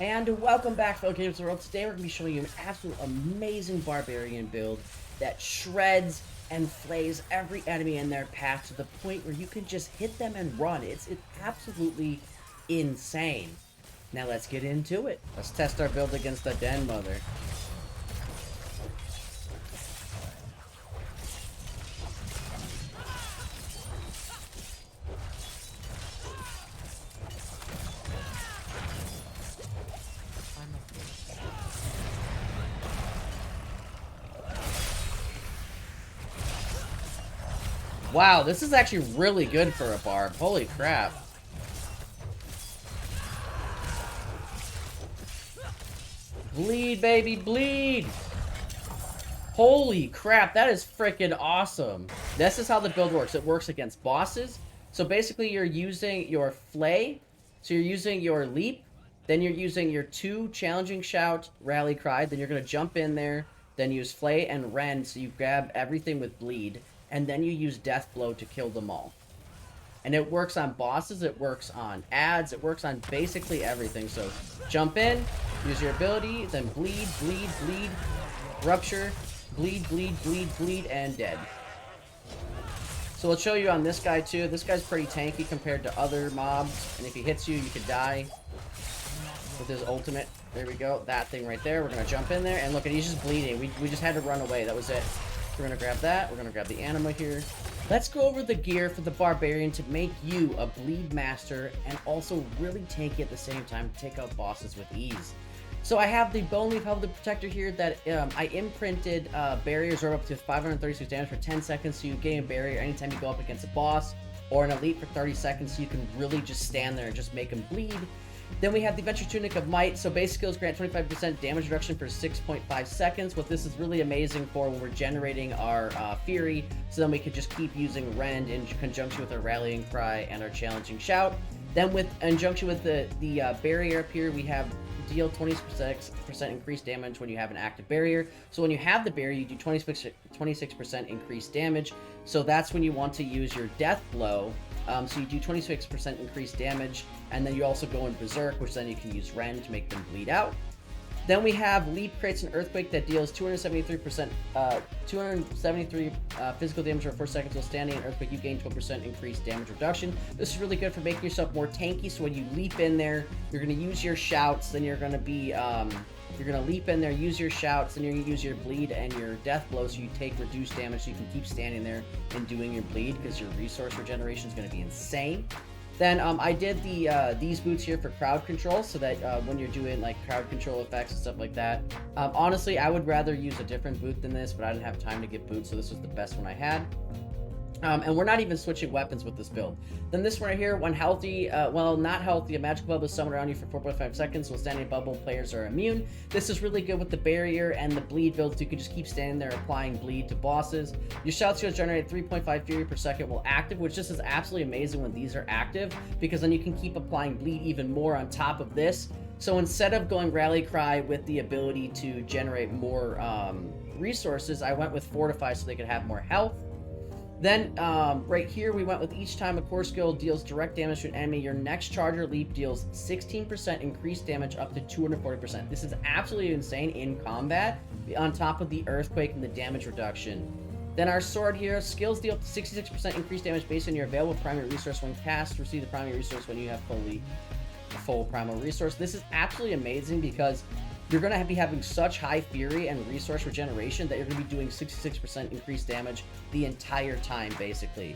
And welcome back, fellow gamers of the world. Today we're going to be showing you an absolute amazing barbarian build that shreds and flays every enemy in their path to the point where you can just hit them and run. It's absolutely insane. Now let's get into it. Let's test our build against the Den Mother. Wow, this is actually really good for a barb. Holy crap. Bleed, baby, bleed! Holy crap, that is freaking awesome. This is how the build works. It works against bosses. So basically you're using your flay, so you're using your leap, then you're using your 2 challenging shout, rally cry, then you're going to jump in there, then use flay and rend, so you grab everything with bleed, and then you use death blow to kill them all. And it works on bosses, it works on ads, it works on basically everything. So jump in, use your ability, then bleed, bleed, bleed, rupture, bleed, bleed, bleed, bleed, and dead. So let's show you on this guy too. This guy's pretty tanky compared to other mobs, and if he hits you, you could die with his ultimate. There we go, that thing right there. We're gonna jump in there, and look, he's just bleeding. We just had to run away, that was it. We're gonna grab that, we're gonna grab the anima here. Let's go over the gear for the Barbarian to make you a bleed master and also really tanky at the same time to take out bosses with ease. So I have the Bone Leaf Helmet Protector here that I imprinted barriers are up to 536 damage for 10 seconds, so you gain a barrier anytime you go up against a boss or an elite for 30 seconds, so you can really just stand there and just make them bleed. Then we have the Adventure Tunic of Might, so base skills grant 25% damage reduction for 6.5 seconds. What this is really amazing for when we're generating our Fury, so then we can just keep using Rend in conjunction with our Rallying Cry and our Challenging Shout. Then with in conjunction with the barrier up here, we have deal 26% increased damage when you have an active barrier. So when you have the barrier, you do 26% increased damage. So that's when you want to use your Death Blow. So you do 26% increased damage, and then you also go in Berserk, which then you can use Rend to make them bleed out. Then we have Leap creates an Earthquake that deals 273 physical damage for 4 seconds while standing. In Earthquake, you gain 12% increased damage reduction. This is really good for making yourself more tanky, so when you leap in there, you're going to use your shouts, then you're going to be, you're going to leap in there, use your shouts, then you're going to use your bleed and your death blow, so you take reduced damage, so you can keep standing there and doing your bleed, because your resource regeneration is going to be insane. Then I did these boots here for crowd control, so that when you're doing like crowd control effects and stuff like that. Honestly, I would rather use a different boot than this, but I didn't have time to get boots, so this was the best one I had. And we're not even switching weapons with this build. Then this one right here, when healthy, well, not healthy, a magical bubble is summoned around you for 4.5 seconds while standing in bubble, players are immune. This is really good with the barrier and the bleed build, so you can just keep standing there applying bleed to bosses. Your shout skills generate 3.5 fury per second while active, which just is absolutely amazing when these are active, because then you can keep applying bleed even more on top of this. So instead of going Rally Cry with the ability to generate more resources, I went with Fortify so they could have more health. Then, right here, we went with each time a core skill deals direct damage to an enemy, your next charge or leap deals 16% increased damage up to 240%. This is absolutely insane in combat, on top of the Earthquake and the damage reduction. Then our sword here, skills deal 66% increased damage based on your available primary resource when cast. Receive the primary resource when you have full primal resource. This is absolutely amazing because you're going to be having such high fury and resource regeneration that you're going to be doing 66% increased damage the entire time, basically.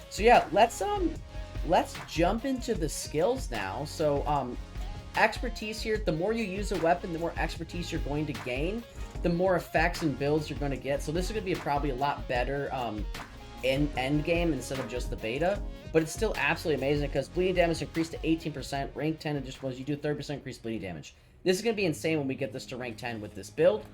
So yeah, let's jump into the skills now. So expertise here, the more you use a weapon, the more expertise you're going to gain, the more effects and builds you're going to get. So this is going to be probably a lot better end game instead of just the beta, but it's still absolutely amazing because bleeding damage increased to 18%. Rank 10 additional was you do 30% increased bleeding damage. This is going to be insane when we get this to rank 10 with this build.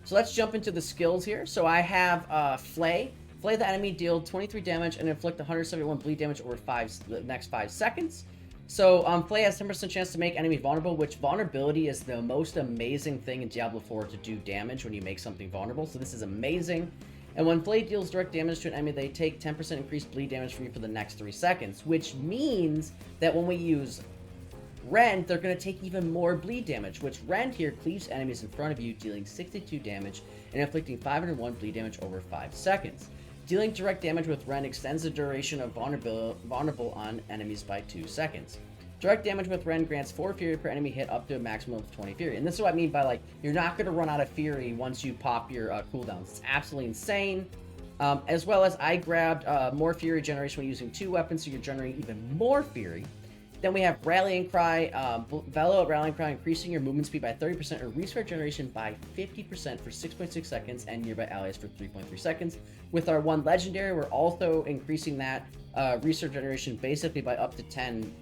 So let's jump into the skills here. So I have Flay. Flay the enemy, deal 23 damage and inflict 171 bleed damage over the next 5 seconds. So Flay has 10% chance to make enemy vulnerable, which vulnerability is the most amazing thing in Diablo 4 to do damage when you make something vulnerable. So this is amazing. And when Flay deals direct damage to an enemy, they take 10% increased bleed damage from you for the next 3 seconds, which means that when we use Rend, they're going to take even more bleed damage, which Rend here cleaves enemies in front of you, dealing 62 damage and inflicting 501 bleed damage over 5 seconds. Dealing direct damage with Rend extends the duration of vulnerable on enemies by 2 seconds. Direct damage with Rend grants 4 Fury per enemy hit up to a maximum of 20 Fury. And this is what I mean by, like, you're not going to run out of Fury once you pop your cooldowns. It's absolutely insane. As well as I grabbed more Fury generation when using 2 weapons, so you're generating even more Fury. Then we have Rallying Cry, Velo Rallying Cry, increasing your movement speed by 30% or restart generation by 50% for 6.6 seconds and nearby allies for 3.3 seconds. With our one legendary, we're also increasing that restart generation basically by up to 10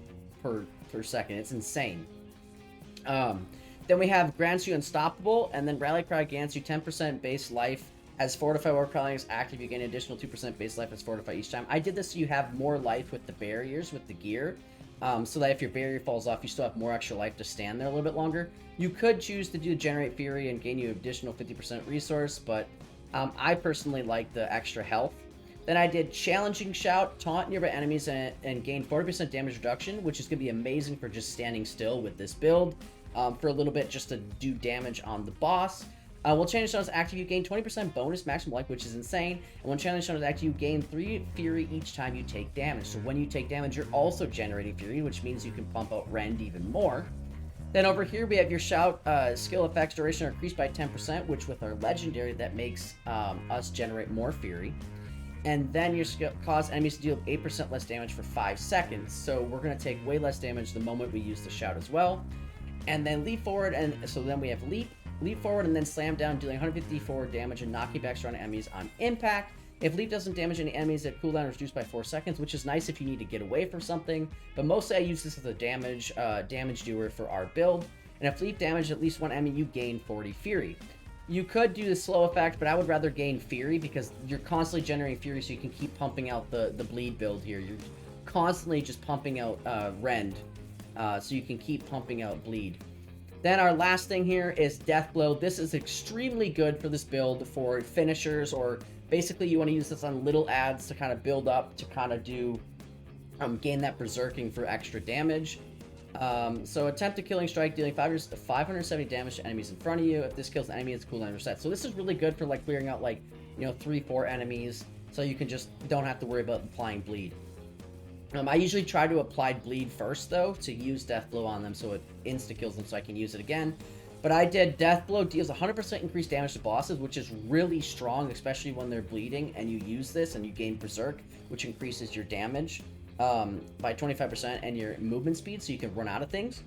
per second. It's insane. Then we have grants you Unstoppable, and then Rally Cry grants you 10% base life as Fortify War Crawling is active. You gain an additional 2% base life as Fortify each time. I did this so you have more life with the barriers, with the gear. So that if your barrier falls off, you still have more extra life to stand there a little bit longer. You could choose to do Generate Fury and gain you additional 50% resource, but I personally like the extra health. Then I did Challenging Shout, taunt nearby enemies, and gain 40% damage reduction, which is going to be amazing for just standing still with this build for a little bit just to do damage on the boss. When Challenge Shout is active, you gain 20% bonus maximum life, which is insane. And when Challenge Shout is active, you gain 3 Fury each time you take damage. So when you take damage, you're also generating Fury, which means you can pump out Rend even more. Then over here, we have your Shout skill effects duration are increased by 10%, which with our Legendary, that makes us generate more Fury. And then your skill cause enemies to deal 8% less damage for 5 seconds. So we're going to take way less damage the moment we use the Shout as well. And then leap forward, and so then we have leap forward and then slam down, dealing 154 damage and knocking back surrounding enemies on impact. If leap doesn't damage any enemies, that cooldown is reduced by 4 seconds, which is nice if you need to get away from something. But mostly I use this as a damage doer for our build. And if leap damage at least one enemy, you gain 40 Fury. You could do the slow effect, but I would rather gain Fury because you're constantly generating Fury, so you can keep pumping out the bleed build here. You're constantly just pumping out Rend, so you can keep pumping out bleed. Then our last thing here is Death Blow. This is extremely good for this build for finishers, or basically you want to use this on little adds to kind of build up to kind of do gain that berserking for extra damage. So attempt a killing strike, dealing 570 damage to enemies in front of you. If this kills an enemy, it's cooldown reset. So this is really good for like clearing out like 3-4 enemies, so you can just don't have to worry about applying bleed. I usually try to apply bleed first, though, to use Death Blow on them so it insta-kills them so I can use it again. But I did Death Blow deals 100% increased damage to bosses, which is really strong, especially when they're bleeding, and you use this and you gain Berserk, which increases your damage by 25% and your movement speed, so you can run out of things.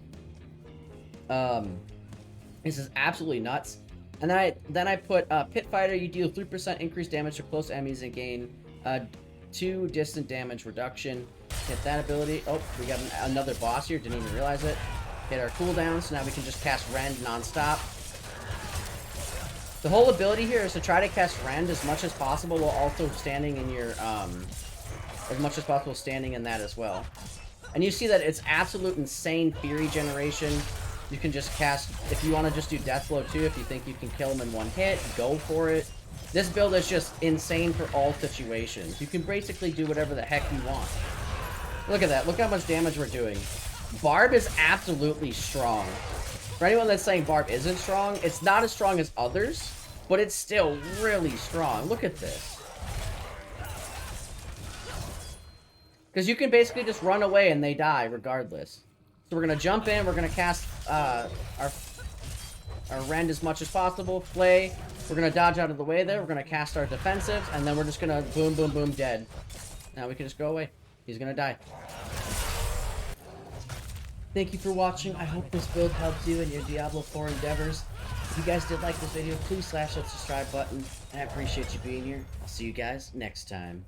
This is absolutely nuts. And then I put Pit Fighter. You deal 3% increased damage to close enemies and gain 2 distant damage reduction. Hit that ability. Oh, we got another boss here. Didn't even realize it. Hit our cooldown, so now we can just cast Rend non-stop. The whole ability here is to try to cast Rend as much as possible while also standing in your, as much as possible standing in that as well. And you see that it's absolute insane Fury generation. You can just cast, if you want to just do Death Blow too, if you think you can kill him in one hit, go for it. This build is just insane for all situations. You can basically do whatever the heck you want. Look at that. Look how much damage we're doing. Barb is absolutely strong. For anyone that's saying Barb isn't strong, it's not as strong as others, but it's still really strong. Look at this. Because you can basically just run away and they die regardless. So we're going to jump in. We're going to cast our Rend as much as possible. Flay. We're going to dodge out of the way there. We're going to cast our defensives. And then we're just going to boom, boom, boom, dead. Now we can just go away. He's going to die. Thank you for watching. I hope this build helps you in your Diablo 4 endeavors. If you guys did like this video, please slash that subscribe button. And I appreciate you being here. I'll see you guys next time.